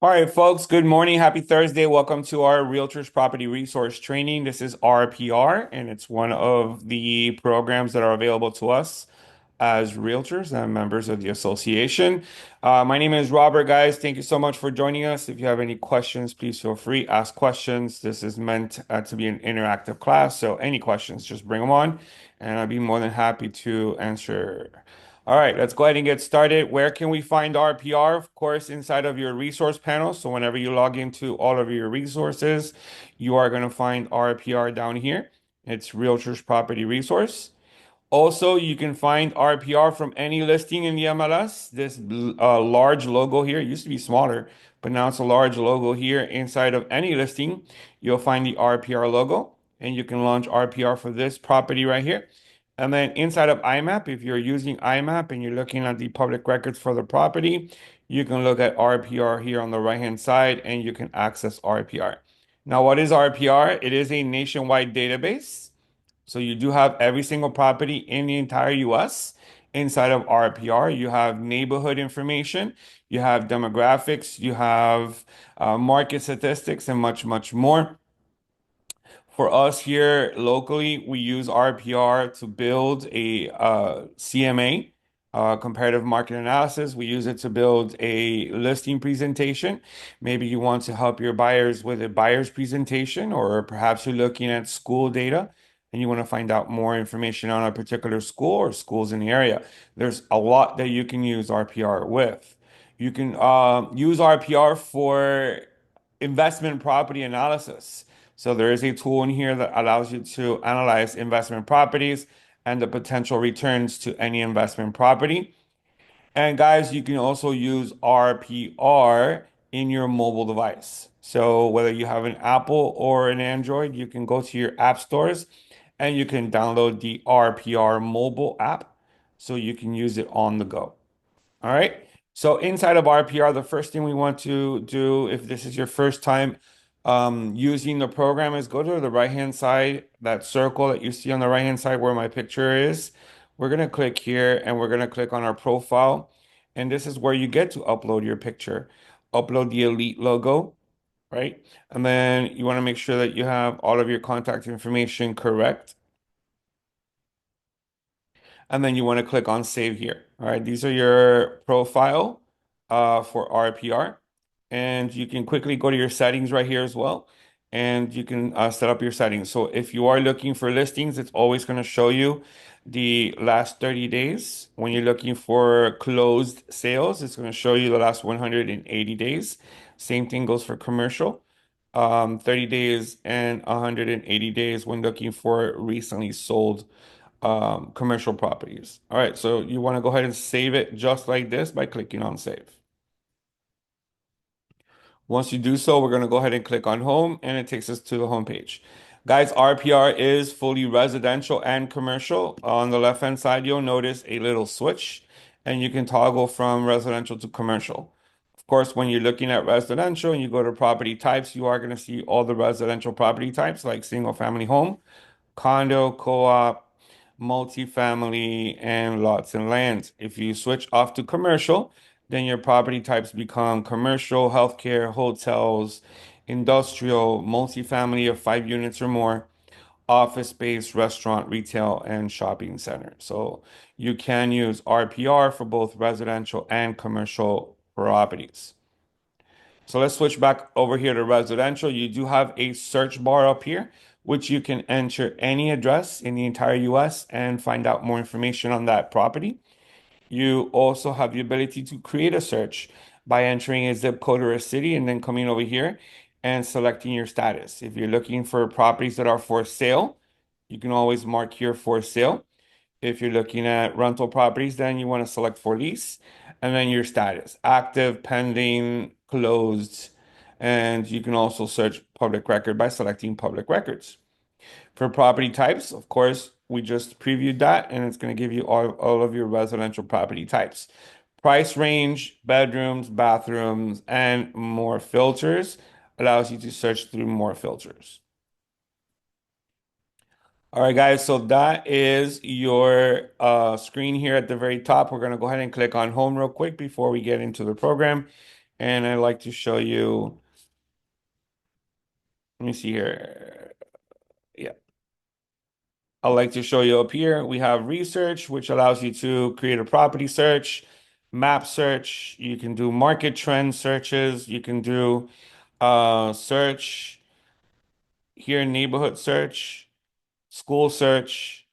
All right, folks, good morning. Happy Thursday. Welcome to our Realtors Property Resource Training. This is RPR, and it's one of the programs that are available to us as realtors and members of the association. My name is Robert, guys. Thank you so much for joining us. If you have any questions, please feel free, ask questions. This is meant to be an interactive class, so any questions, just bring them on, and I'll be more than happy to answer. All right, let's go ahead and get started. Where can we find RPR? Of course, inside of your resource panel. So whenever you log into all of your resources, you are going to find RPR down here. It's Realtors Property Resource. Also, you can find RPR from any listing in the MLS. This large logo here, it used to be smaller, but now it's a large logo here inside of any listing. You'll find the RPR logo, and you can launch RPR for this property right here. And then inside of IMAP, if you're using IMAP and you're looking at the public records for the property, you can look at RPR here on the right-hand side and you can access RPR. Now, what is RPR? It is a nationwide database. So you do have every single property in the entire US inside of RPR. You have neighborhood information, you have demographics, you have market statistics, and much, much more. For us here locally, we use RPR to build a CMA, comparative market analysis. We use it to build a listing presentation. Maybe you want to help your buyers with a buyer's presentation, or perhaps you're looking at school data and you want to find out more information on a particular school or schools in the area. There's a lot that you can use RPR with. You can use RPR for investment property analysis. So there is a tool in here that allows you to analyze investment properties and the potential returns to any investment property. And guys, you can also use RPR in your mobile device. So whether you have an Apple or an Android, you can go to your app stores and you can download the RPR mobile app so you can use it on the go. All right. So inside of RPR, the first thing we want to do, if this is your first time using the program, is go to the right-hand side, that circle that you see on the right-hand side where my picture is. We're going to click here and we're going to click on our profile. And this is where you get to upload your picture. Upload the Elite logo, right? And then you want to make sure that you have all of your contact information correct. And then you want to click on save here. All right, these are your profile for RPR. And you can quickly go to your settings right here as well. And you can set up your settings. So if you are looking for listings, it's always going to show you the last 30 days. When you're looking for closed sales, it's going to show you the last 180 days. Same thing goes for commercial. 30 days and 180 days when looking for recently sold commercial properties. All right, so you want to go ahead and save it just like this by clicking on save. Once you do so, we're going to go ahead and click on home and it takes us to the home page. Guys, RPR is fully residential and commercial. On the left-hand side, you'll notice a little switch and you can toggle from residential to commercial. Of course, when you're looking at residential and you go to property types, you are going to see all the residential property types like single family home, condo, co-op, multifamily, and lots and lands. If you switch off to commercial, then your property types become commercial, healthcare, hotels, industrial, multifamily of 5 units or more, office space, restaurant, retail, and shopping center. So you can use RPR for both residential and commercial properties. So let's switch back over here to residential. You do have a search bar up here, which you can enter any address in the entire US and find out more information on that property. You also have the ability to create a search by entering a zip code or a city and then coming over here and selecting your status. If you're looking for properties that are for sale, you can always mark here for sale. If you're looking at rental properties, then you want to select for lease and then your status, active, pending, closed, and you can also search public record by selecting public records. For property types, of course, we just previewed that and it's going to give you all of your residential property types. Price range, bedrooms, bathrooms, and more filters allows you to search through more filters. All right, guys, so that is your screen here at the very top. We're going to go ahead and click on home real quick before we get into the program. And I like to show you, let me see here. Yeah. I like to show you up here. We have research, which allows you to create a property search, map search. You can do market trend searches. You can do search here, neighborhood search, school search,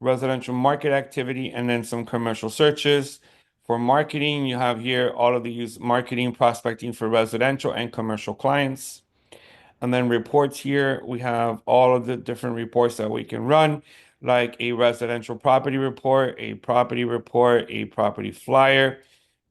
residential market activity, and then some commercial searches. For marketing, you have here all of these marketing prospecting for residential and commercial clients. And then reports here, we have all of the different reports that we can run, like a residential property report, a property flyer,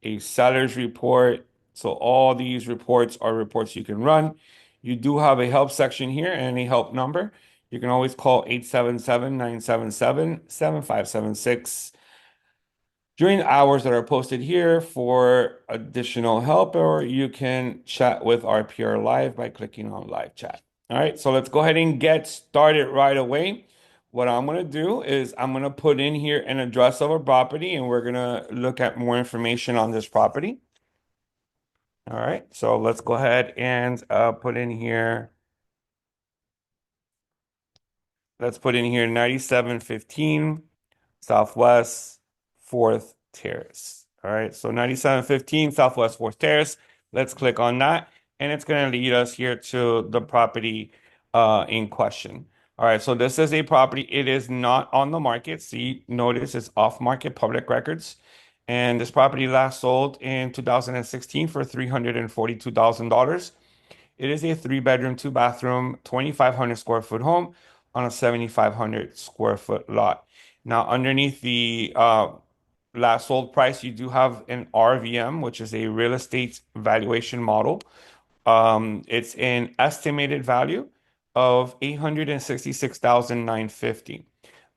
a seller's report. So all these reports are reports you can run. You do have a help section here and a help number. You can always call 877-977-7576 during hours that are posted here for additional help, or you can chat with RPR Live by clicking on live chat. All right, so let's go ahead and get started right away. What I'm going to do is I'm going to put in here an address of a property, and we're going to look at more information on this property. All right, so let's go ahead and put in here. Let's put in here 9715 Southwest 4th Terrace. All right, so 9715 Southwest 4th Terrace. Let's click on that, and it's going to lead us here to the property in question. All right, so this is a property. It is not on the market. See, notice it's off-market public records. And this property last sold in 2016 for $342,000. It is a three-bedroom, two-bathroom, 2,500 square foot home on a 7,500 square foot lot. Now, underneath the last sold price, you do have an RVM, which is a real estate valuation model. It's an estimated value of 866,950.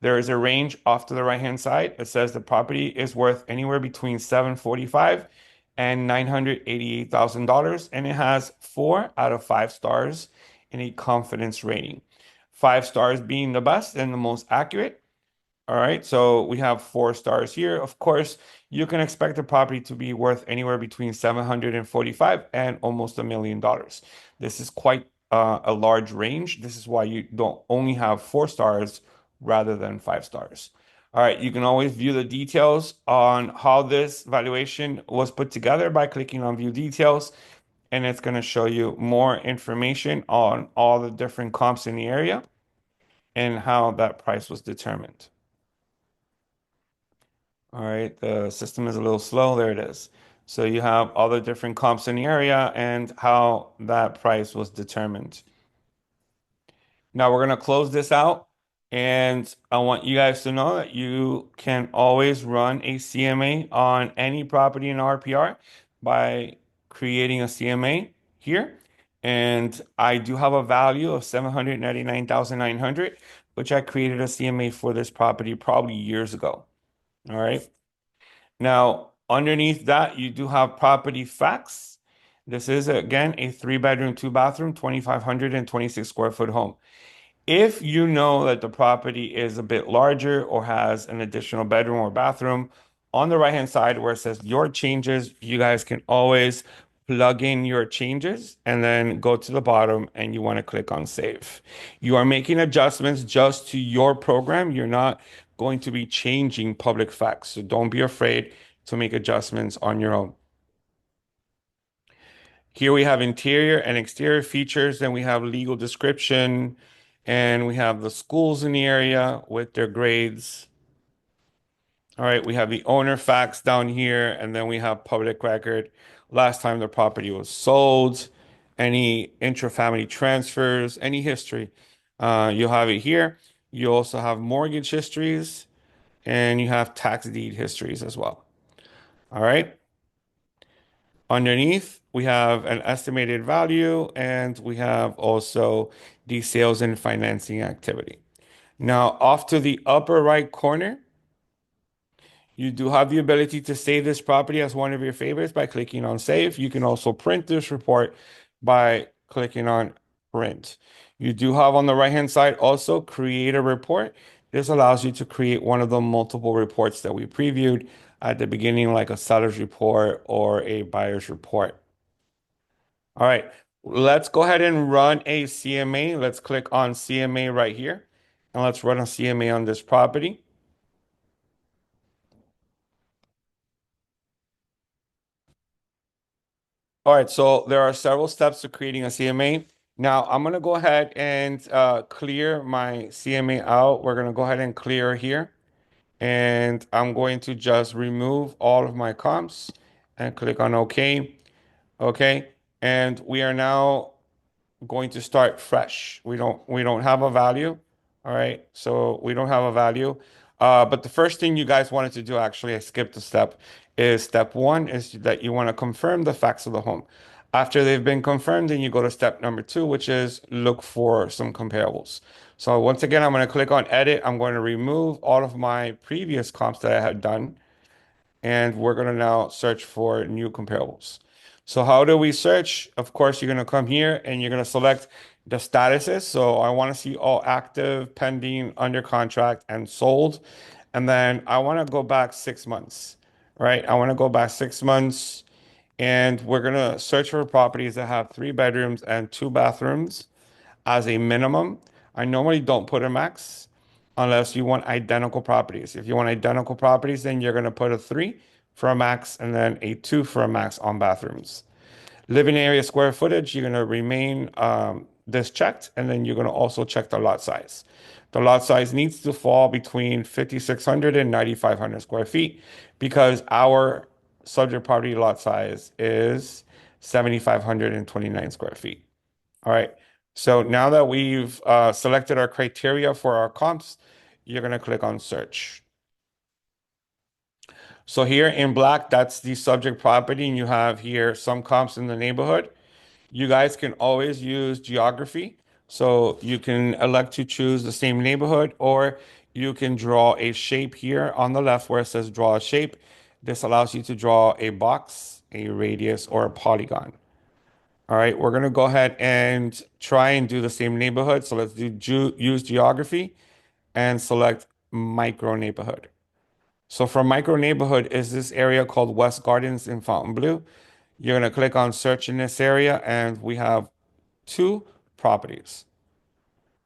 There is a range off to the right-hand side. It says the property is worth anywhere between 745 and $988,000, and it has 4 out of 5 stars in a confidence rating. 5 stars being the best and the most accurate. All right, so we have 4 stars here. Of course, you can expect the property to be worth anywhere between 745 and almost $1 million. This is quite a large range. This is why you don't only have 4 stars rather than 5 stars. All right, you can always view the details on how this valuation was put together by clicking on View Details, and it's going to show you more information on all the different comps in the area and how that price was determined. All right, the system is a little slow. There it is. So you have all the different comps in the area and how that price was determined. Now we're going to close this out, and I want you guys to know that you can always run a CMA on any property in RPR by creating a CMA here. And I do have a value of 799,900, which I created a CMA for this property probably years ago. All right. Now, underneath that, you do have property facts. This is again a three-bedroom, two-bathroom, 2,526 square foot home. If you know that the property is a bit larger or has an additional bedroom or bathroom, on the right-hand side where it says your changes, you guys can always plug in your changes and then go to the bottom and you want to click on save. You are making adjustments just to your program. You're not going to be changing public facts. So don't be afraid to make adjustments on your own. Here we have interior and exterior features, then we have legal description, and we have the schools in the area with their grades. All right, we have the owner facts down here, and then we have public record. Last time the property was sold, any intra-family transfers, any history. You'll have it here. You also have mortgage histories, and you have tax deed histories as well. All right. Underneath, we have an estimated value, and we have also the sales and financing activity. Now, off to the upper right corner, you do have the ability to save this property as one of your favorites by clicking on save. You can also print this report by clicking on print. You do have on the right-hand side also create a report. This allows you to create one of the multiple reports that we previewed at the beginning, like a seller's report or a buyer's report. All right, let's go ahead and run a CMA. Let's click on CMA right here, and let's run a CMA on this property. All right, so there are several steps to creating a CMA. Now, I'm going to go ahead and clear my CMA out. We're going to go ahead and clear here. And I'm going to just remove all of my comps and click on OK. Okay. And we are now going to start fresh. We don't have a value. All right. So we don't have a value. But the first thing you guys wanted to do, actually, I skipped a step, is step one is that you want to confirm the facts of the home. After they've been confirmed, then you go to step number two, which is look for some comparables. So once again, I'm going to click on edit. I'm going to remove all of my previous comps that I had done and we're going to now search for new comparables. So how do we search? Of course, you're going to come here and you're going to select the statuses. So I want to see all active, pending, under contract, and sold. And then I want to go back 6 months, right? I want to go back 6 months and we're going to search for properties that have 3 bedrooms and 2 bathrooms as a minimum. I normally don't put a max unless you want identical properties. If you want identical properties, then you're going to put a 3 for a max and then a 2 for a max on bathrooms. Living area square footage, you're going to remain this checked, and then you're going to also check the lot size. The lot size needs to fall between 5,600 and 9,500 square feet because our subject property lot size is 7,529 square feet. All right. So now that we've selected our criteria for our comps, you're going to click on search. So here in black, that's the subject property, and you have here some comps in the neighborhood. You guys can always use geography. So you can elect to choose the same neighborhood, or you can draw a shape here on the left where it says draw a shape. This allows you to draw a box, a radius, or a polygon. All right, we're gonna go ahead and try and do the same neighborhood. So let's do use geography and select micro neighborhood. So for micro neighborhood is this area called West Gardens in Fontainebleau. You're gonna click on search in this area and we have 2 properties,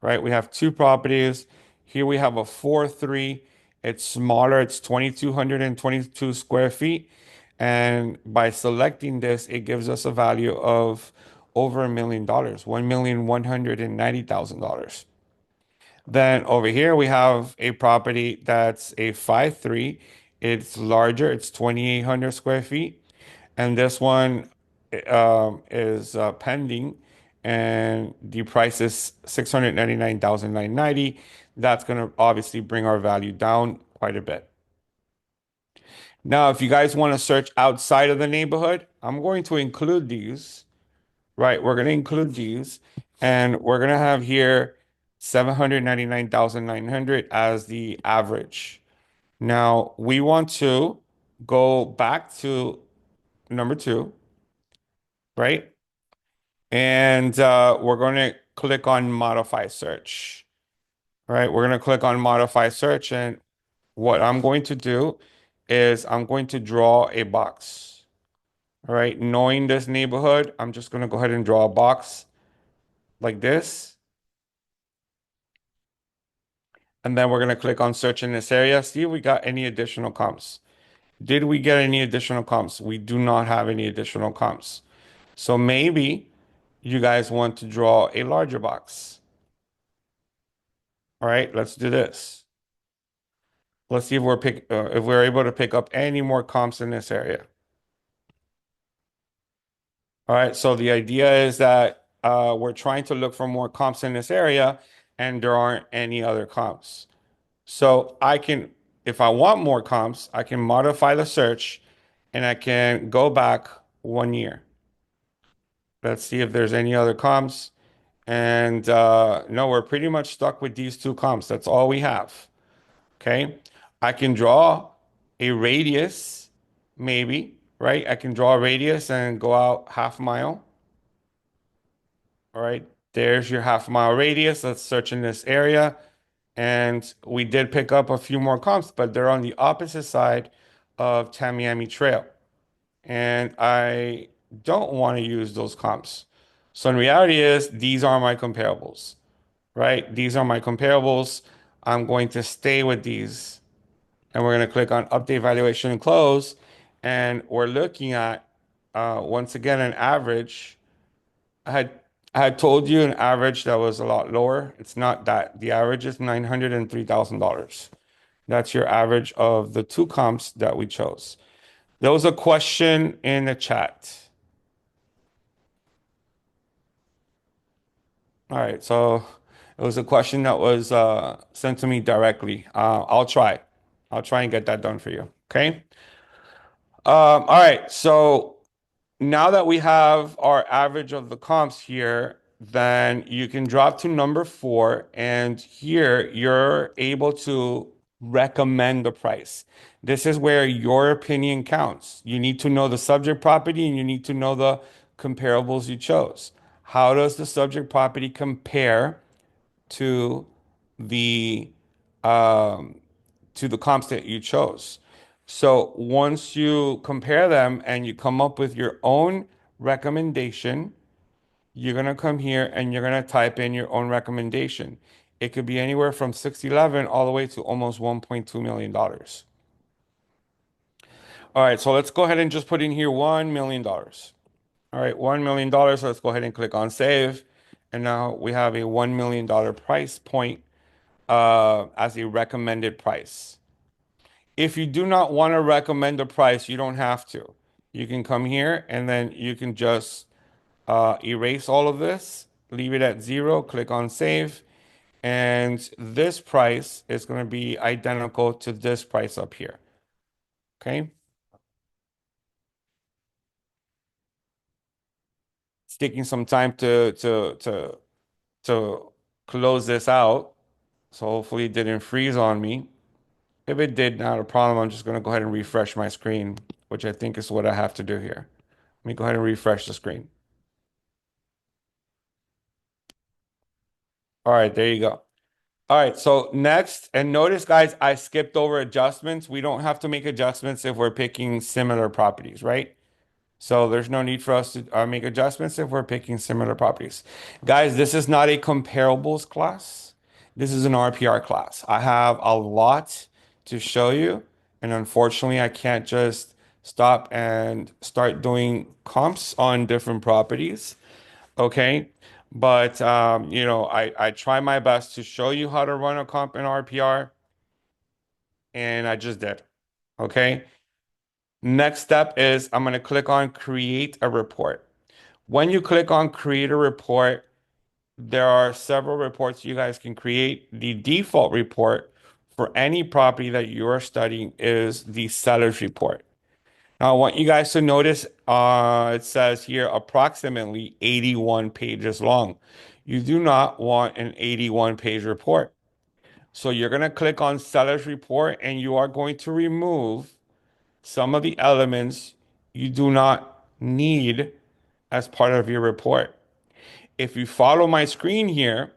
right? We have 2 properties. Here we have a 4-3. It's smaller, it's 2,222 square feet. And by selecting this, it gives us a value of over $1 million, $1,190,000. Then over here, we have a property that's a 5-3. It's larger, it's 2,800 square feet. And this one is pending, and the price is 699,990. That's going to obviously bring our value down quite a bit. Now, if you guys want to search outside of the neighborhood, I'm going to include these, right? We're going to include these, and we're going to have here 799,900 as the average. Now, we want to go back to number two, right? And we're going to click on modify search, right? We're going to click on modify search. And what I'm going to do is I'm going to draw a box, all right? Knowing this neighborhood, I'm just going to go ahead and draw a box like this. And then we're going to click on search in this area. See if we got any additional comps. Did we get any additional comps? We do not have any additional comps. So maybe you guys want to draw a larger box. All right, let's do this. Let's see if we're able to pick up any more comps in this area. All right, so the idea is that we're trying to look for more comps in this area, and there aren't any other comps. So I can, if I want more comps, I can modify the search, and I can go back 1 year. Let's see if there's any other comps. And no, we're pretty much stuck with these 2 comps. That's all we have. Okay. I can draw a radius, maybe, right? I can draw a radius and go out half mile. All right. There's your half mile radius. Let's search in this area. And we did pick up a few more comps, but they're on the opposite side of Tamiami Trail. And I don't want to use those comps. So in reality is these are my comparables, right? These are my comparables. I'm going to stay with these and we're going to click on update valuation and close. And we're looking at, once again, an average. I had I had told you an average that was a lot lower. It's not that. The average is $903,000. That's your average of the two comps that we chose. There was a question in the chat. All right, so it was a question that was sent to me directly. I'll try and get that done for you. Okay. All right, so now that we have our average of the comps here, then you can drop to number four, and here you're able to recommend the price. This is where your opinion counts. You need to know the subject property and you need to know the comparables you chose. How does the subject property compare to the um, to the comps that you chose? So once you compare them and you come up with your own recommendation, you're gonna come here and you're gonna type in your own recommendation. It could be anywhere from 611 all the way to almost $1.2 million. All right, so let's go ahead and just put in here $1 million. All right, $1 million. So let's go ahead and click on save. And now we have a $1 million price point as a recommended price. If you do not want to recommend a price, you don't have to. You can come here and then you can just erase all of this, leave it at zero, click on save, and this price is going to be identical to this price up here. Okay. It's taking some time to close this out. So hopefully it didn't freeze on me. If it did, not a problem. I'm just going to go ahead and refresh my screen, which I think is what I have to do here. Let me go ahead and refresh the screen. All right, there you go. All right, so next, and notice, guys, I skipped over adjustments. We don't have to make adjustments if we're picking similar properties, right? So there's no need for us to make adjustments if we're picking similar properties. Guys, this is not a comparables class. This is an RPR class. I have a lot to show you, and unfortunately, I can't just stop and start doing comps on different properties. Okay. But I try my best to show you how to run a comp in RPR, and I just did. Okay. Next step is I'm going to click on create a report. When you click on create a report, there are several reports you guys can create. The default report for any property that you are studying is the seller's report. Now, I want you guys to notice it says here approximately 81 pages long. You do not want an 81 page report. So you're going to click on seller's report and you are going to remove some of the elements you do not need as part of your report. If you follow my screen here,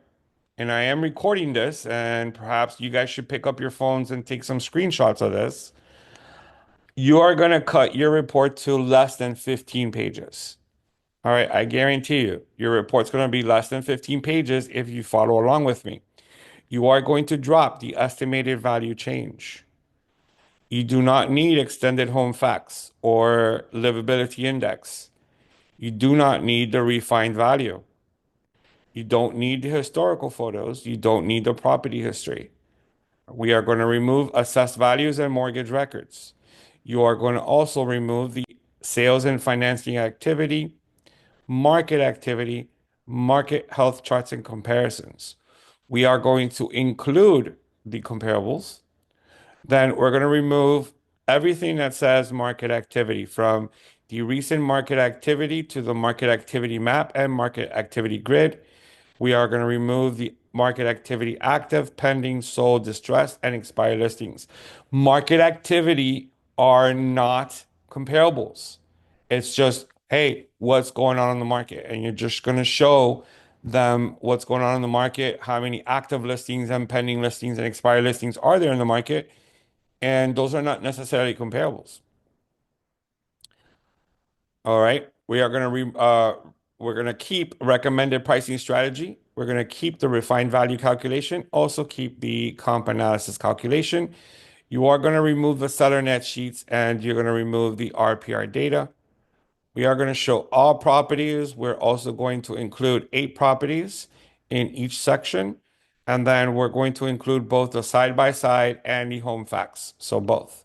and I am recording this, and perhaps you guys should pick up your phones and take some screenshots of this, you are going to cut your report to less than 15 pages. All right, I guarantee you, your report's going to be less than 15 pages if you follow along with me. You are going to drop the estimated value change. You do not need extended home facts or livability index. You do not need the refined value. You don't need the historical photos. You don't need the property history. We are going to remove assessed values and mortgage records. You are going to also remove the sales and financing activity, market health charts and comparisons. We are going to include the comparables. Then we're going to remove everything that says market activity from the recent market activity to the market activity map and market activity grid. We are going to remove the market activity active, pending, sold, distressed, and expired listings. Market activity are not comparables. It's just, hey, what's going on in the market? And you're just going to show them what's going on in the market, how many active listings and pending listings and expired listings are there in the market. And those are not necessarily comparables. All right. We are going to we're going to keep recommended pricing strategy. We're going to keep the refined value calculation, also keep the comp analysis calculation. You are going to remove the seller net sheets and you're going to remove the RPR data. We are going to show all properties. We're also going to include 8 properties in each section. And then we're going to include both the side by side and the home facts. So both.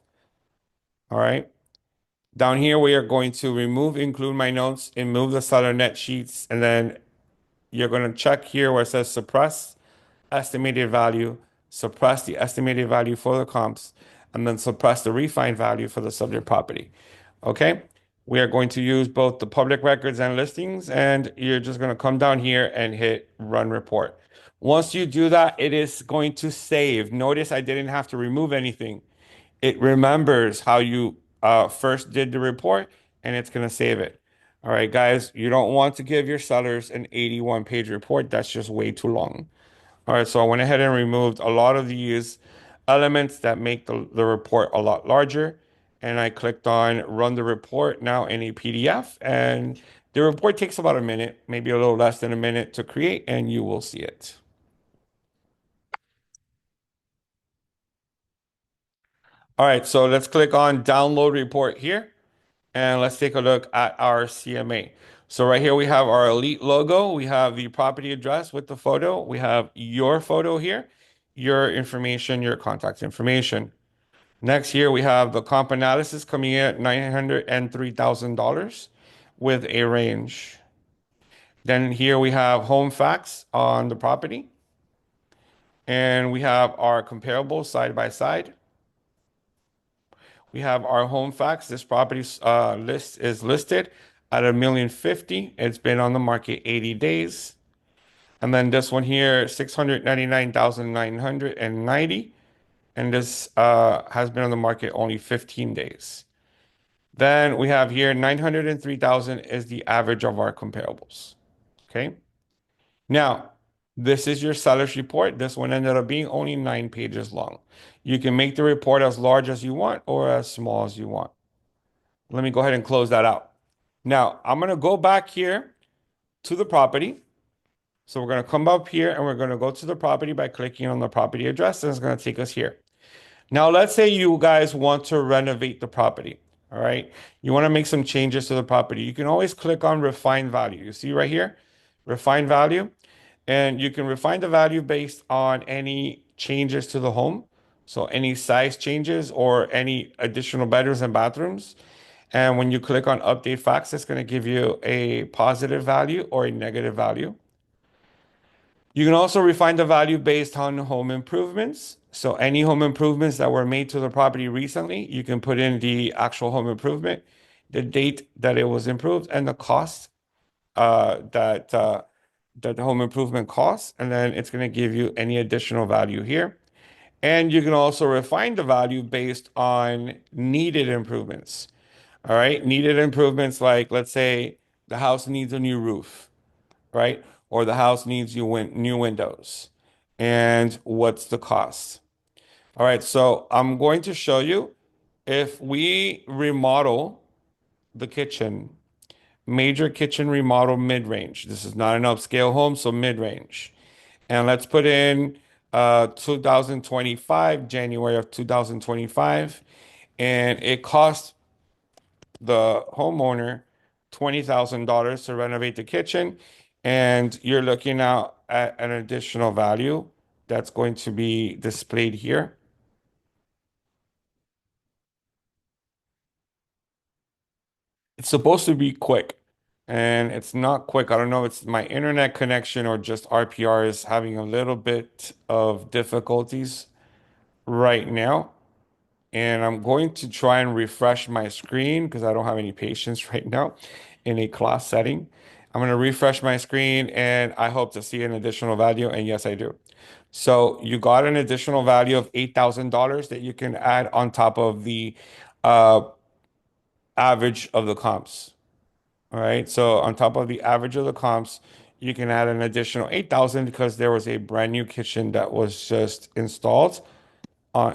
All right. Down here, we are going to remove, include my notes, and move the seller net sheets. And then you're going to check here where it says suppress estimated value, suppress the estimated value for the comps, and then suppress the refined value for the subject property. Okay? We are going to use both the public records and listings, and you're just going to come down here and hit run report. Once you do that, it is going to save. Notice I didn't have to remove anything. It remembers how you first did the report and it's going to save it. All right, guys, you don't want to give your sellers an 81-page report. That's just way too long. All right, so I went ahead and removed a lot of these elements that make the report a lot larger. And I clicked on run the report now in a PDF. And the report takes about a minute, maybe a little less than a minute to create, and you will see it. All right, so let's click on download report here. And let's take a look at our CMA. So right here we have our Elite logo. We have the property address with the photo. We have your photo here, your information, your contact information. Next here we have the comp analysis coming in at $903,000 with a range. Then here we have home facts on the property. And we have our comparables side by side. We have our home facts. This property list is listed at 1,050,000. It's been on the market 80 days. And then this one here, 699,990. And this has been on the market only 15 days. Then we have here 903,000 is the average of our comparables. Okay. Now, this is your seller's report. This one ended up being only 9 pages long. You can make the report as large as you want or as small as you want. Let me go ahead and close that out. Now, I'm going to go back here to the property. So we're going to come up here and we're going to go to the property by clicking on the property address, and it's going to take us here. Now, let's say you guys want to renovate the property. All right. You want to make some changes to the property. You can always click on refine value. You see right here, refine value. And you can refine the value based on any changes to the home. So any size changes or any additional bedrooms and bathrooms. And when you click on update facts, it's going to give you a positive value or a negative value. You can also refine the value based on home improvements. So any home improvements that were made to the property recently, you can put in the actual home improvement, the date that it was improved, and the cost that the home improvement costs. And then it's going to give you any additional value here. And you can also refine the value based on needed improvements. All right. Needed improvements like, let's say the house needs a new roof, right? Or the house needs new windows. And what's the cost? All right. So I'm going to show you if we remodel the kitchen, major kitchen remodel mid-range. This is not an upscale home, so mid-range. And let's put in 2025, January of 2025. And it cost the homeowner $20,000 to renovate the kitchen, and you're looking out at an additional value that's going to be displayed here. It's supposed to be quick, and it's not quick. I don't know if it's my internet connection or just RPR is having a little bit of difficulties right now. And I'm going to try and refresh my screen because I don't have any patience right now in a class setting. I'm going to refresh my screen and I hope to see an additional value. And yes, I do. So you got an additional value of $8,000 that you can add on top of the uh, average of the comps. All right. So on top of the average of the comps, you can add an additional 8,000 because there was a brand new kitchen that was just installed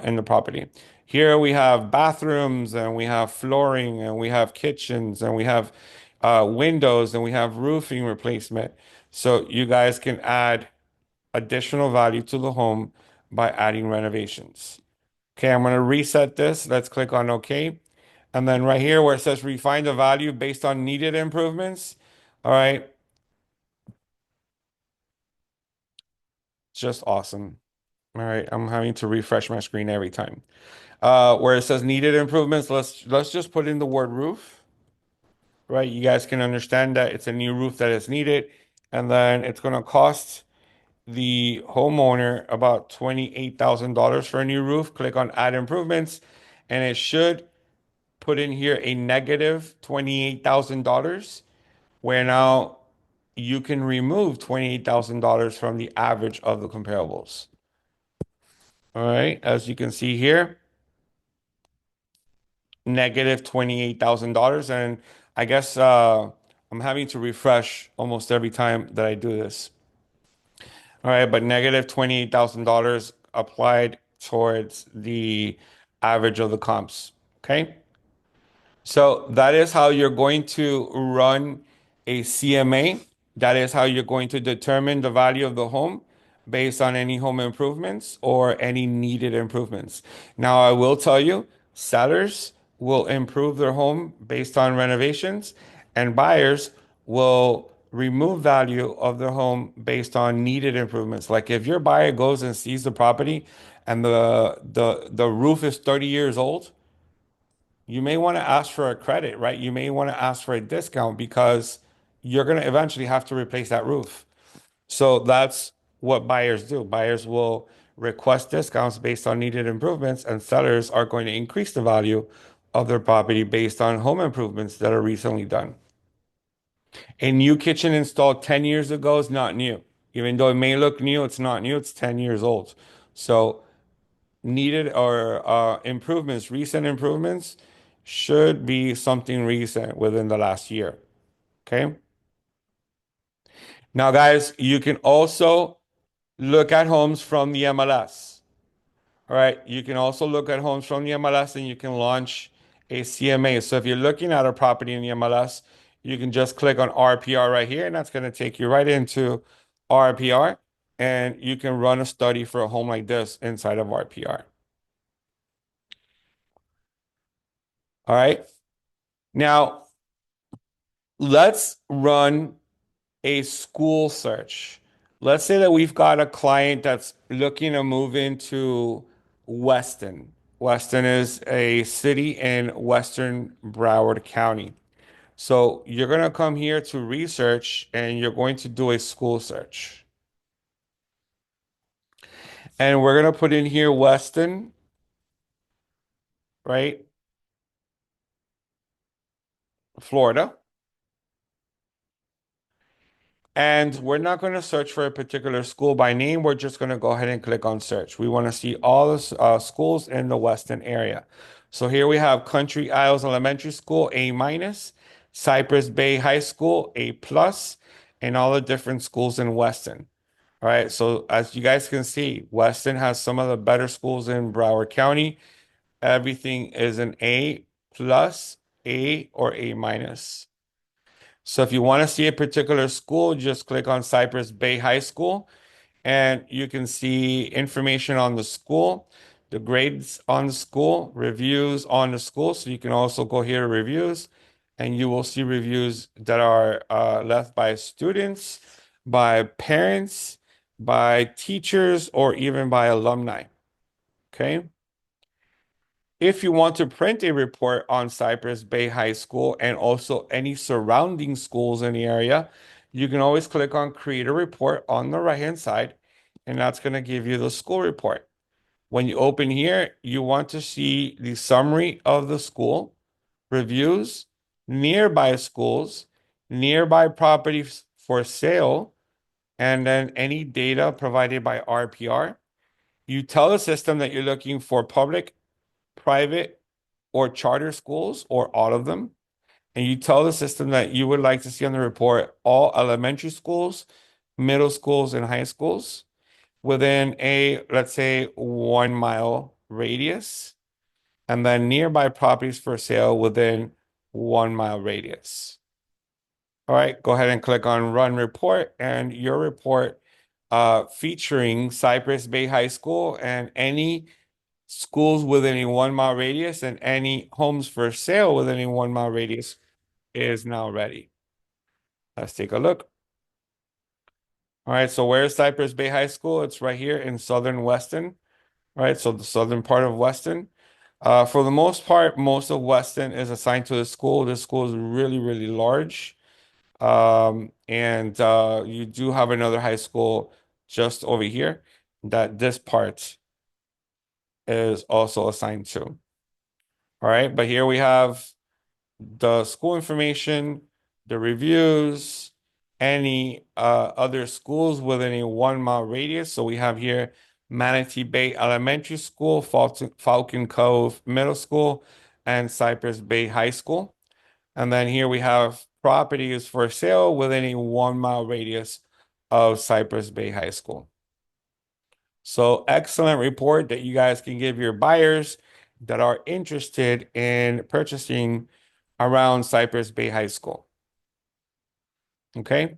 in the property. Here we have bathrooms and we have flooring and we have kitchens and we have windows, and we have roofing replacement. So you guys can add additional value to the home by adding renovations. Okay, I'm going to reset this. Let's click on OK. And then right here where it says refine the value based on needed improvements. All right, just awesome. All right, I'm having to refresh my screen every time. Where it says needed improvements, let's just put in the word roof, right? You guys can understand that it's a new roof that is needed, and then it's going to cost the homeowner about $28,000 for a new roof. Click on add improvements, and it should put in here a negative $28,000, where now you can remove $28,000 from the average of the comparables. All right, as you can see here, negative $28,000. And I guess I'm having to refresh almost every time that I do this. All right, but negative $28,000 applied towards the average of the comps. Okay. So that is how you're going to run a CMA. That is how you're going to determine the value of the home based on any home improvements or any needed improvements. Now, I will tell you, sellers will improve their home based on renovations, and buyers will remove value of their home based on needed improvements. Like if your buyer goes and sees the property and the roof is 30 years old, you may want to ask for a credit, right? You may want to ask for a discount because you're going to eventually have to replace that roof. So that's what buyers do. Buyers will request discounts based on needed improvements, and sellers are going to increase the value of their property based on home improvements that are recently done. A new kitchen installed 10 years ago is not new. Even though it may look new, it's not new, it's 10 years old. So needed or improvements, recent improvements should be something recent within the last year. Okay. Now, guys, you can also look at homes from the MLS. All right. You can also look at homes from the MLS and you can launch a CMA. So if you're looking at a property in the MLS, you can just click on RPR right here, and that's going to take you right into RPR. And you can run a study for a home like this inside of RPR. All right. Now, let's run a school search. Let's say that we've got a client that's looking to move into Weston. Weston is a city in Western Broward County. So you're going to come here to research and you're going to do a school search. And we're going to put in here Weston, right? Florida. And we're not going to search for a particular school by name. We're just going to go ahead and click on search. We want to see all the schools in the Weston area. So here we have Country Isles Elementary School, A minus, Cypress Bay High School, A plus, and all the different schools in Weston. All right. So as you guys can see, Weston has some of the better schools in Broward County. Everything is an A plus, A or A minus. So if you want to see a particular school, just click on Cypress Bay High School and you can see information on the school, the grades on the school, reviews on the school. So you can also go here to reviews and you will see reviews that are left by students, by parents, by teachers, or even by alumni. Okay. If you want to print a report on Cypress Bay High School and also any surrounding schools in the area, you can always click on Create a Report on the right-hand side, and that's going to give you the school report. When you open here, you want to see the summary of the school, reviews, nearby schools, nearby properties for sale, and then any data provided by RPR. You tell the system that you're looking for public, private, or charter schools, or all of them. And you tell the system that you would like to see on the report all elementary schools, middle schools, and high schools within a, let's say, 1 mile radius, and then nearby properties for sale within 1 mile radius. All right, go ahead and click on Run Report, and your report featuring Cypress Bay High School and any schools within a 1 mile radius and any homes for sale within a 1 mile radius is now ready. Let's take a look. All right, so where's Cypress Bay High School? It's right here in southern Weston. All right, so the southern part of Weston. For the most part, most of Weston is assigned to the school. This school is really, really large. And you do have another high school just over here that this part is also assigned to. All right, but here we have the school information, the reviews, any other schools within a 1 mile radius. So we have here Manatee Bay Elementary School, Falcon Cove Middle School, and Cypress Bay High School. And then here we have properties for sale within a 1 mile radius of Cypress Bay High School. So excellent report that you guys can give your buyers that are interested in purchasing around Cypress Bay High School. Okay.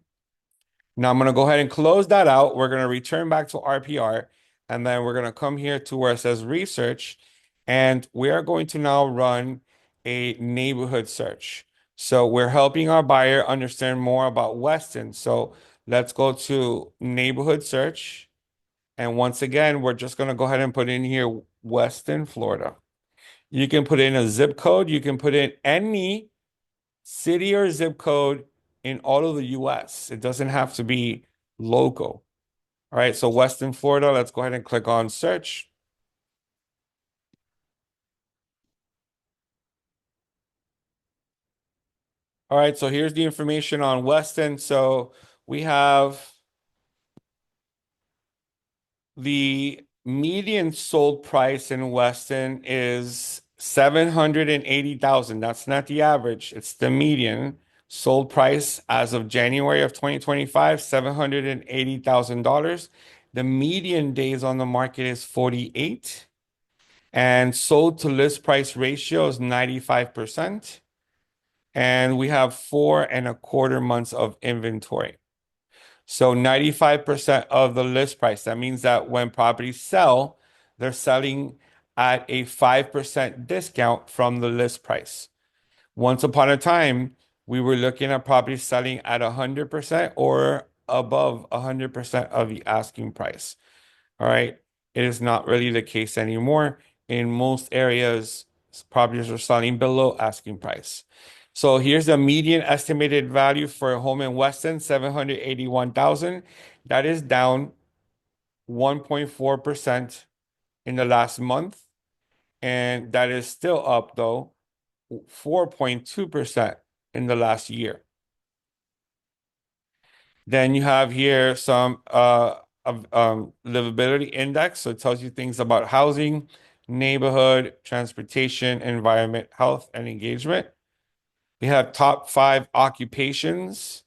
Now I'm going to go ahead and close that out. We're going to return back to RPR, and then we're going to come here to where it says research, and we are going to now run a neighborhood search. So we're helping our buyer understand more about Weston. So let's go to neighborhood search. And once again, we're just going to go ahead and put in here Weston, Florida. You can put in a zip code. You can put in any city or zip code in all of the US. It doesn't have to be local. All right, so Weston, Florida, let's go ahead and click on search. All right, so here's the information on Weston. So we have the median sold price in Weston is 780,000. That's not the average, it's the median sold price as of January of 2025, $780,000. The median days on the market is 48, and sold to list price ratio is 95%. And we have 4.25 months of inventory. So 95% of the list price. That means that when properties sell, they're selling at a 5% discount from the list price. Once upon a time, we were looking at properties selling at 100% or above 100% of the asking price. All right. It is not really the case anymore. In most areas, properties are selling below asking price. So here's the median estimated value for a home in Weston, 781,000. That is down 1.4% in the last month. And that is still up though, 4.2% in the last year. Then you have here some livability index. So it tells you things about housing, neighborhood, transportation, environment, health, and engagement. We have top 5 occupations,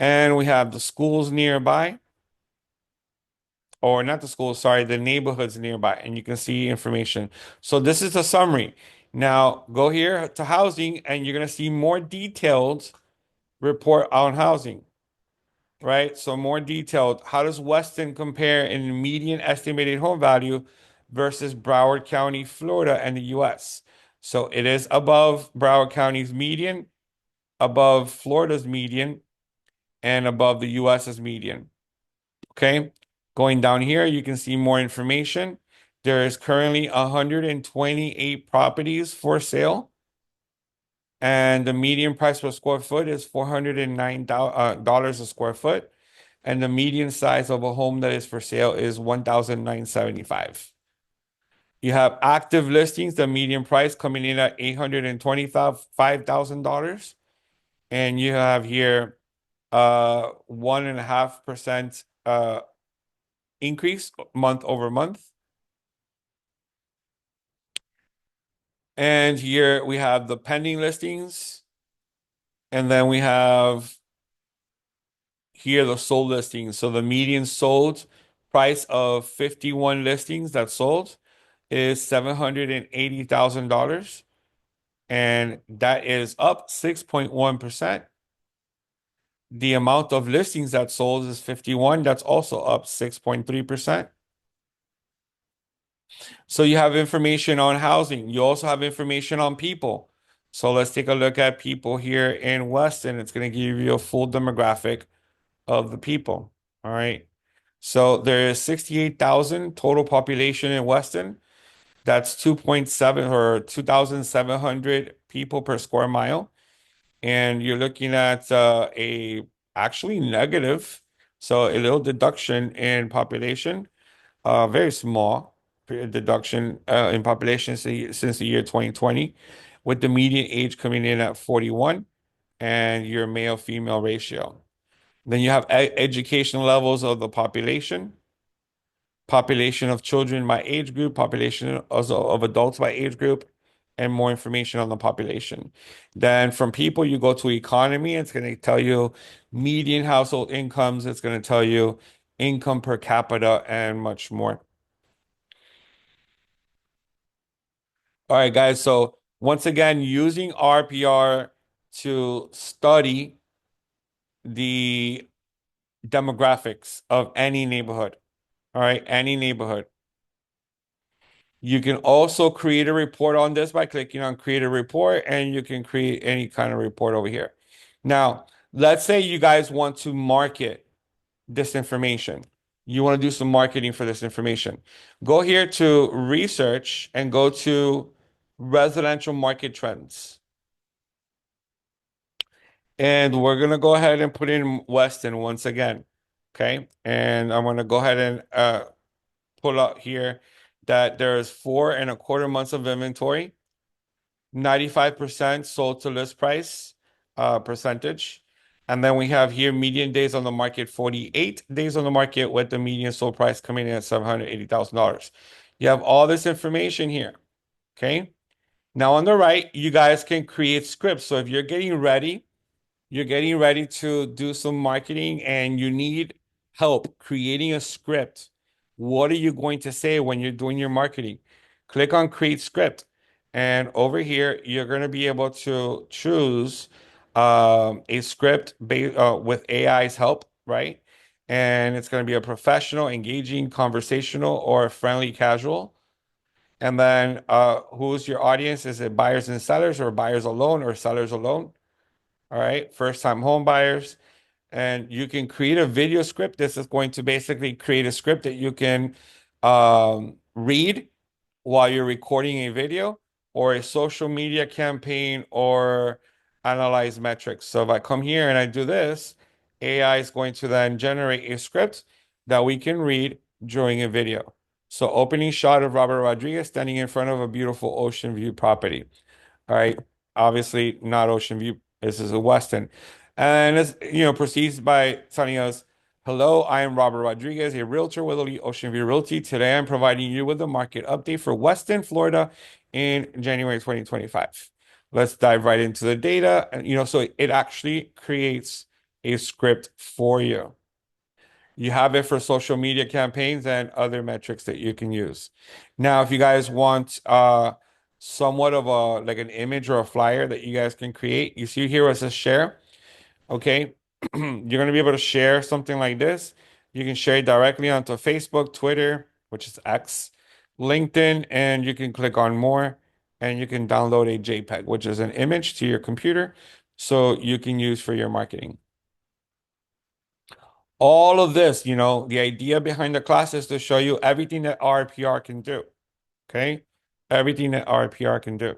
and we have the schools nearby, or not the schools, sorry, the neighborhoods nearby, and you can see information. So this is the summary. Now go here to housing, and you're going to see more detailed report on housing. Right? So more detailed. How does Weston compare in median estimated home value versus Broward County, Florida, and the US? So it is above Broward County's median, above Florida's median, and above the US's median. Okay. Going down here, you can see more information. There is currently 128 properties for sale, and the median price per square foot is $409 a square foot. And the median size of a home that is for sale is 1,975. You have active listings, the median price coming in at $825,000. And you have here 1.5% increase month over month. And here we have the pending listings. And then we have here the sold listings. So the median sold price of 51 listings that sold is $780,000. And that is up 6.1%. The amount of listings that sold is 51. That's also up 6.3%. So you have information on housing. You also have information on people. So let's take a look at people here in Weston. It's going to give you a full demographic of the people. All right. So there is 68,000 total population in Weston. That's 2.7 or 2,700 people per square mile. And you're looking at a actually negative, so a little deduction in population, very small deduction in population since the year 2020, with the median age coming in at 41 and your male-female ratio. Then you have education levels of the population, population of children by age group, population of adults by age group, and more information on the population. Then from people, you go to economy. It's going to tell you median household incomes. It's going to tell you income per capita and much more. All right, guys. So once again, using RPR to study the demographics of any neighborhood. All right, any neighborhood. You can also create a report on this by clicking on create a report, and you can create any kind of report over here. Now, let's say you guys want to market this information. You want to do some marketing for this information. Go here to research and go to residential market trends. And we're going to go ahead and put in Weston once again. Okay. And I'm going to go ahead and pull up here that there's 4.25 months of inventory, 95% sold to list price percentage. And then we have here median days on the market, 48 days on the market with the median sold price coming in at $780,000. You have all this information here. Okay. Now on the right, you guys can create scripts. So if you're getting ready to do some marketing and you need help creating a script. What are you going to say when you're doing your marketing? Click on create script. And over here, you're going to be able to choose a script with AI's help, right? And it's going to be a professional, engaging, conversational, or friendly casual. And then who's your audience? Is it buyers and sellers, or buyers alone, or sellers alone? All right, first time home buyers. And you can create a video script. This is going to basically create a script that you can read while you're recording a video, or a social media campaign, or analyze metrics. So if I come here and I do this, AI is going to then generate a script that we can read during a video. So opening shot of Robert Rodriguez standing in front of a beautiful ocean view property. All right. Obviously, not Ocean View. This is a Weston. And this, proceeds by telling us, hello, I am Robert Rodriguez, a realtor with Elite Ocean View Realty. Today, I'm providing you with a market update for Weston, Florida in January 2025. Let's dive right into the data. And, so it actually creates a script for you. You have it for social media campaigns and other metrics that you can use. Now, if you guys want somewhat of a like an image or a flyer that you guys can create, you see here where it says share. Okay. You're going to be able to share something like this. You can share it directly onto Facebook, Twitter, which is X, LinkedIn, and you can click on more and you can download a JPEG, which is an image to your computer so you can use for your marketing. All of this, the idea behind the class is to show you everything that RPR can do. Okay. Everything that RPR can do.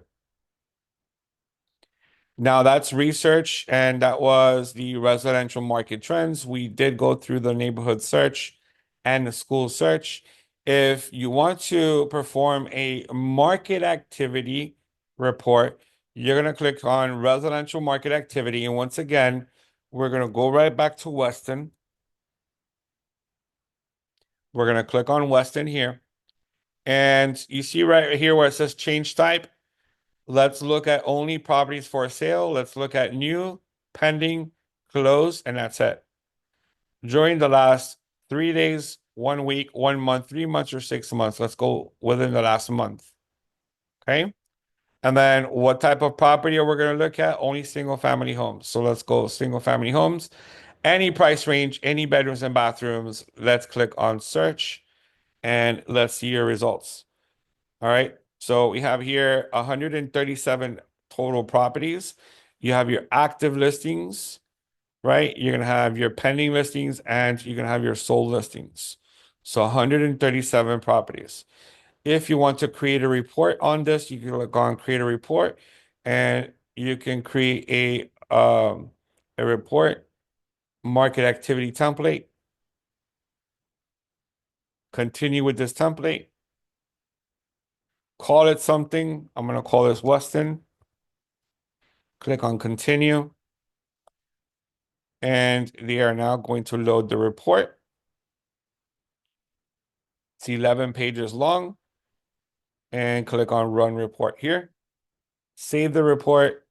Now that's research, and that was the residential market trends. We did go through the neighborhood search and the school search. If you want to perform a market activity report, you're going to click on residential market activity. And once again, we're going to go right back to Weston. We're going to click on Weston here. And you see right here where it says change type. Let's look at only properties for sale. Let's look at new, pending, close, and that's it. During the last 3 days, 1 week, 1 month, 3 months, or 6 months. Let's go within the last month. Okay. And then what type of property are we going to look at? Only single family homes. So let's go single family homes. Any price range, any bedrooms and bathrooms. Let's click on search and let's see your results. All right. So we have here 137 total properties. You have your active listings, right? You're going to have your pending listings and you're going to have your sold listings. So 137 properties. If you want to create a report on this, you can click on create a report and you can create a report, market activity template, continue with this template, call it something. I'm going to call this Weston. Click on continue. And they are now going to load the report. It's 11 pages long. And click on run report here. Save the report,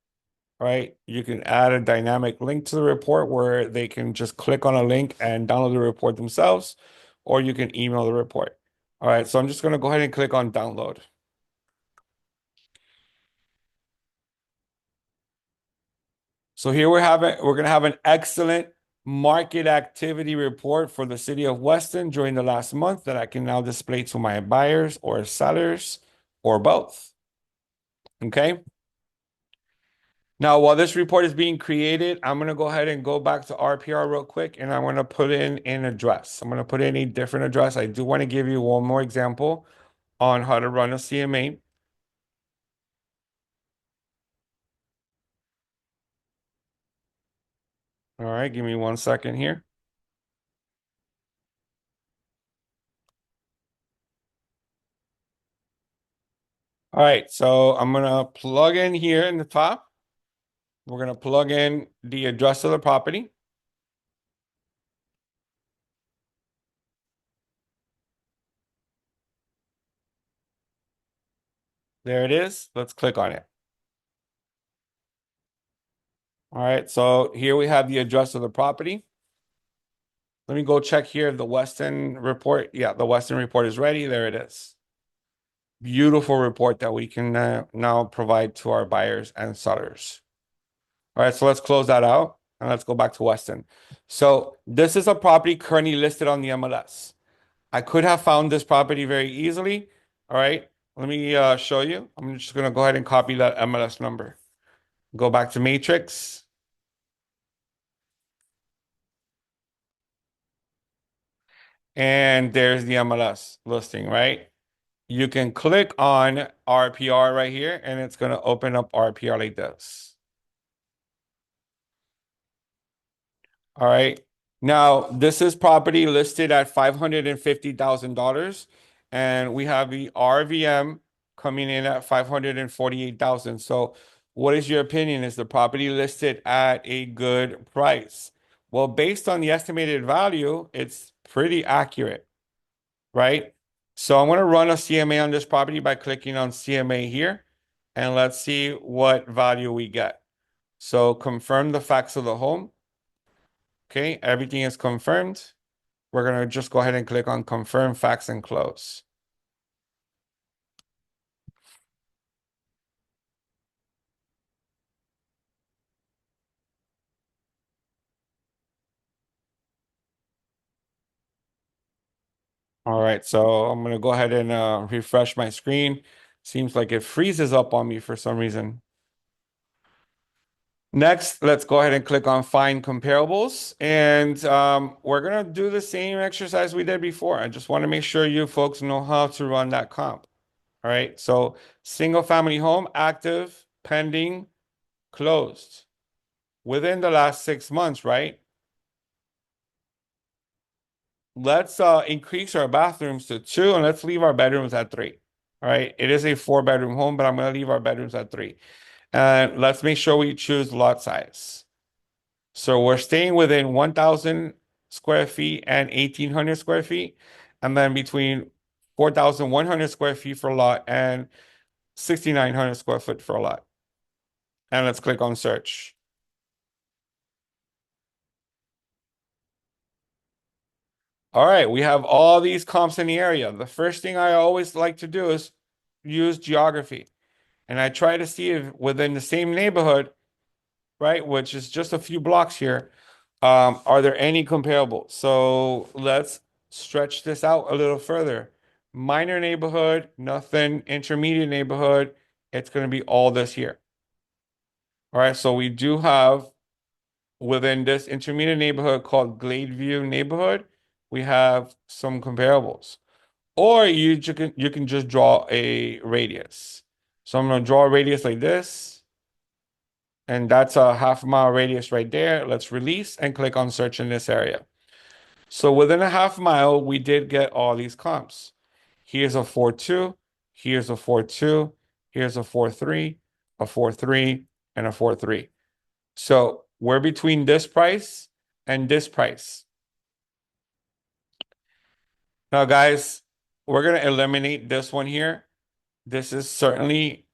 right? You can add a dynamic link to the report where they can just click on a link and download the report themselves, or you can email the report. All right, so I'm just going to go ahead and click on download. So here we're going to have an excellent market activity report for the city of Weston during the last month that I can now display to my buyers or sellers or both. Okay. Now, while this report is being created, I'm going to go ahead and go back to RPR real quick and I'm going to put in an address. I'm going to put in a different address. I do want to give you one more example on how to run a CMA. All right, give me 1 second here. All right, so I'm going to plug in here in the top. We're going to plug in the address of the property. There it is. Let's click on it. All right, so here we have the address of the property. Let me go check here the Weston report. Yeah, the Weston report is ready. There it is. Beautiful report that we can now provide to our buyers and sellers. All right, so let's close that out and let's go back to Weston. So this is a property currently listed on the MLS. I could have found this property very easily. All right, let me show you. I'm just going to go ahead and copy that MLS number. Go back to Matrix. And there's the MLS listing, right? You can click on RPR right here, and it's going to open up RPR like this. All right. Now, this is property listed at $550,000, and we have the RVM coming in at 548,000. So, what is your opinion? Is the property listed at a good price? Well, based on the estimated value, it's pretty accurate, right? So, I'm going to run a CMA on this property by clicking on CMA here, and let's see what value we get. So, confirm the facts of the home. Okay, everything is confirmed. We're going to just go ahead and click on confirm facts and close. All right, so I'm going to go ahead and refresh my screen. Seems like it freezes up on me for some reason. Next, let's go ahead and click on find comparables. And we're going to do the same exercise we did before. I just want to make sure you folks know how to run that comp. All right, so single family home, active, pending, closed within the last 6 months, right? Let's increase our bathrooms to 2 and let's leave our bedrooms at 3. All right. It is a 4-bedroom home, but I'm going to leave our bedrooms at 3. And let's make sure we choose lot size. So we're staying within 1,000 square feet and 1,800 square feet. And then between 4,100 square feet for a lot and 6,900 square foot for a lot. And let's click on search. All right, we have all these comps in the area. The first thing I always like to do is use geography. and I try to see if within the same neighborhood, right, which is just a few blocks here, are there any comparables? So let's stretch this out a little further. Minor neighborhood, nothing. Intermediate neighborhood, it's going to be all this here. All right, so we do have within this intermediate neighborhood called Gladeview neighborhood, we have some comparables. Or you can just draw a radius. So I'm going to draw a radius like this, and that's a half-mile radius right there. Let's release and click on search in this area. So within a half mile, we did get all these comps. Here's a 4.2, here's a 4.2, here's a 4.3, a 4.3, and a 4.3. So we're between this price and this price. Now, guys, we're going to eliminate this one here. This is certainly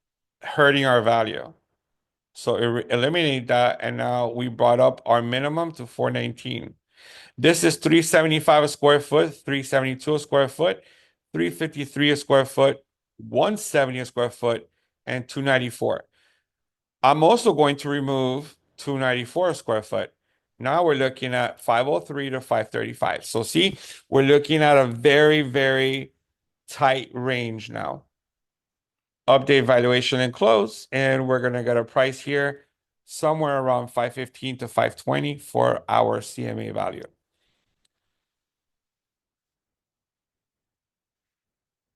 hurting our value. So eliminate that, and now we brought up our minimum to 419. This is 375 a square foot, 372 a square foot, 353 a square foot, 170 a square foot, and 294. I'm also going to remove 294 a square foot. Now we're looking at 503 to 535. So see, we're looking at a very, very tight range now. Update valuation and close, and we're going to get a price here somewhere around 515 to 520 for our CMA value.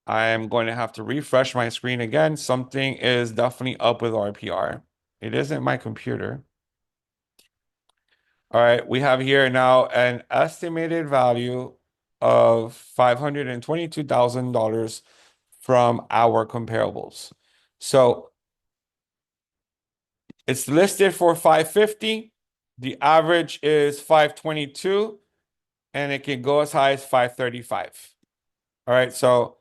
I am going to have to refresh my screen again. Something is definitely up with RPR. It isn't my computer. All right, we have here now an estimated value of $522,000 from our comparables. So it's listed for 550. The average is 522, and it can go as high as 535. All right, so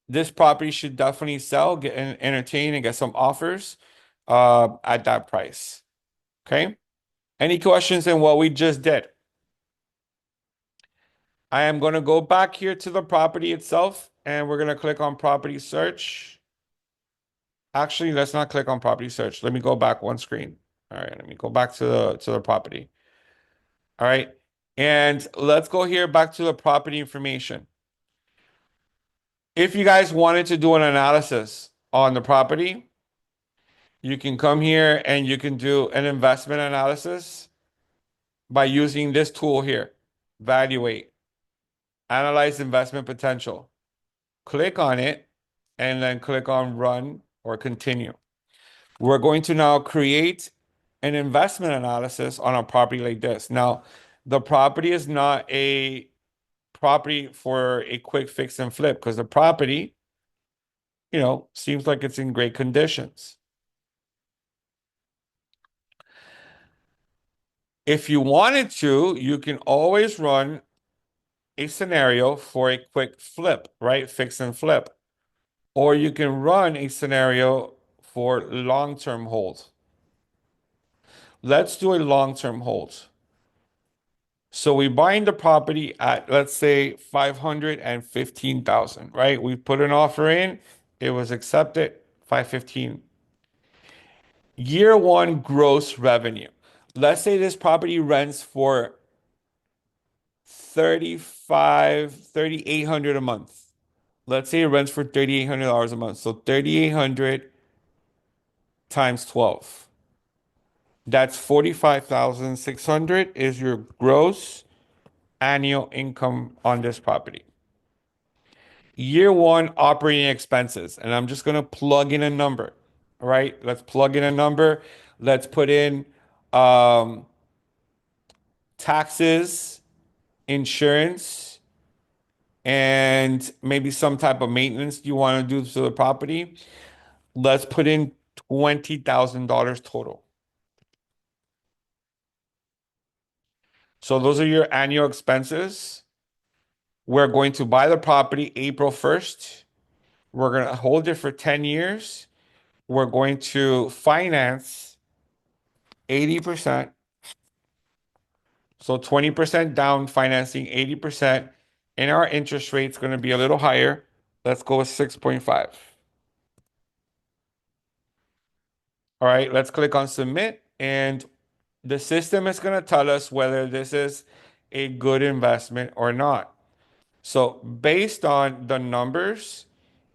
this property should definitely sell, get entertain, and get some offers at that price. Okay. Any questions in what we just did? I am going to go back here to the property itself, and we're going to click on property search. Actually, let's not click on property search. Let me go back one screen. All right, let me go back to the property. All right. And let's go here back to the property information. If you guys wanted to do an analysis on the property, you can come here and you can do an investment analysis by using this tool here, Valuate, Analyze Investment Potential. Click on it and then click on Run or Continue. We're going to now create an investment analysis on a property like this. Now, the property is not a property for a quick fix and flip because the property, seems like it's in great conditions. If you wanted to, you can always run a scenario for a quick flip, right? Fix and flip. Or you can run a scenario for long-term hold. Let's do a long-term hold. So we buying the property at, let's say, 515,000, right? We put an offer in, it was accepted, 515. Year one gross revenue. Let's say this property rents for 3,800 a month. Let's say it rents for $3,800 a month. So 3,800 times 12. That's 45,600 is your gross annual income on this property. Year one operating expenses, and I'm just going to plug in a number, right? Let's plug in a number. Let's put in um, taxes, insurance, and maybe some type of maintenance you want to do to the property. Let's put in $20,000 total. So those are your annual expenses. We're going to buy the property April 1st. We're going to hold it for 10 years. We're going to finance 80%. So 20% down, financing 80%. And our interest rate's going to be a little higher. Let's go with 6.5. All right, let's click on submit, and the system is going to tell us whether this is a good investment or not. So, based on the numbers,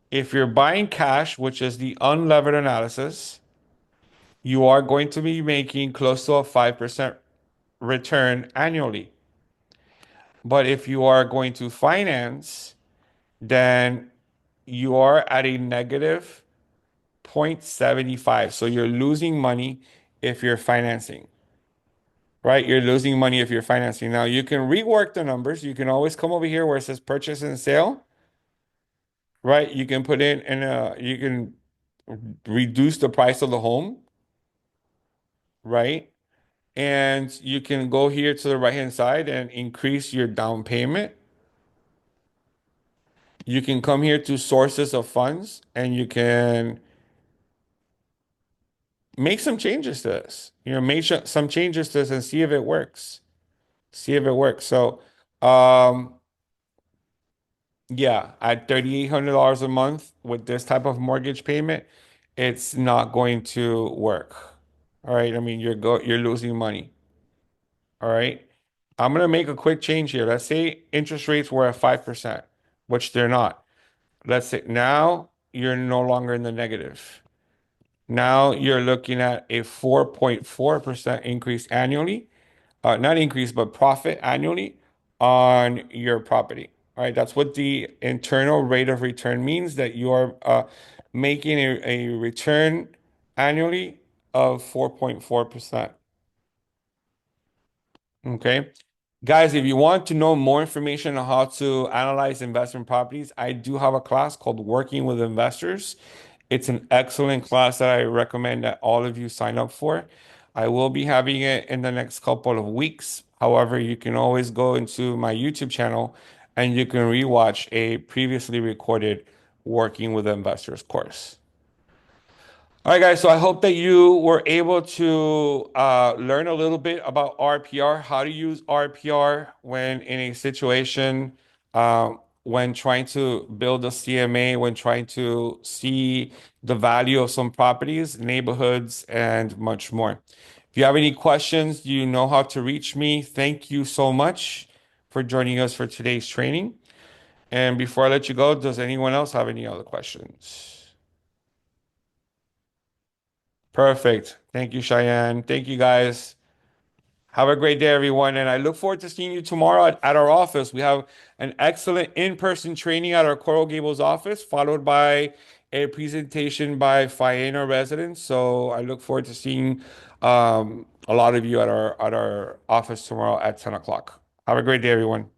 if you're buying cash, which is the unlevered analysis, you are going to be making close to a 5% return annually. But if you are going to finance, then you are at a negative 0.75. So you're losing money if you're financing, right? You're losing money if you're financing. Now you can rework the numbers. You can always come over here where it says purchase and sale, right? You can put you can reduce the price of the home, right? And you can go here to the right-hand side and increase your down payment. You can come here to sources of funds and you can make some changes to this. Some changes to this and see if it works. See if it works. So, um, yeah, at $3,800 a month with this type of mortgage payment, it's not going to work. All right. I mean, you're losing money. All right. I'm gonna make a quick change here. Let's say interest rates were at 5%, which they're not. Let's say now you're no longer in the negative. Now you're looking at a 4.4% increase annually, not increase, but profit annually on your property. All right, that's what the internal rate of return means, that you are making a return annually of 4.4%. Okay. Guys, if you want to know more information on how to analyze investment properties, I do have a class called Working with Investors. It's an excellent class that I recommend that all of you sign up for. I will be having it in the next couple of weeks. However, you can always go into my YouTube channel and you can rewatch a previously recorded Working with Investors course. All right, guys. So I hope that you were able to learn a little bit about RPR, how to use RPR when in a situation, when trying to build a CMA, when trying to see the value of some properties, neighborhoods, and much more. If you have any questions, you know how to reach me. Thank you so much for joining us for today's training. And before I let you go, does anyone else have any other questions? Perfect. Thank you, Cheyenne. Thank you, guys. Have a great day, everyone. And I look forward to seeing you tomorrow at our office. We have an excellent in-person training at our Coral Gables office, followed by a presentation by Fiena residents. So I look forward to seeing a lot of you at our office tomorrow at 10 o'clock. Have a great day, everyone.